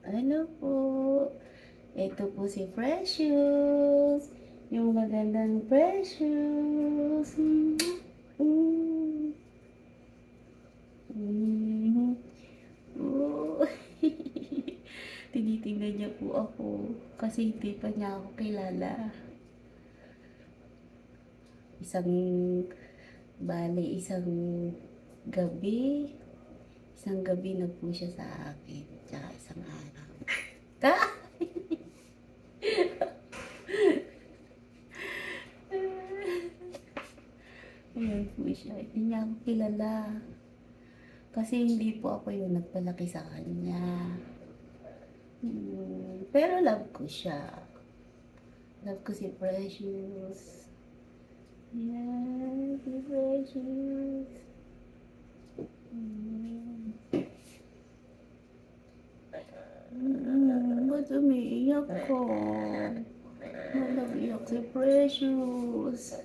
Ano po? Ito po si Precious. Yung magandang Precious. Mm. Mm. Oh. Tinitingnan niya po ako kasi hindi pa niya ako kilala. Isang, isang gabi. Isang gabi na po siya sa akin. Tsaka isang araw. Ta! Ayan po siya. Hindi niya ako kilala. Kasi hindi po ako yung nagpalaki sa kanya. Pero love ko siya. Love ko si Precious. Yan, si Precious. Ba't umiiyak ko? Malagyak si Precious.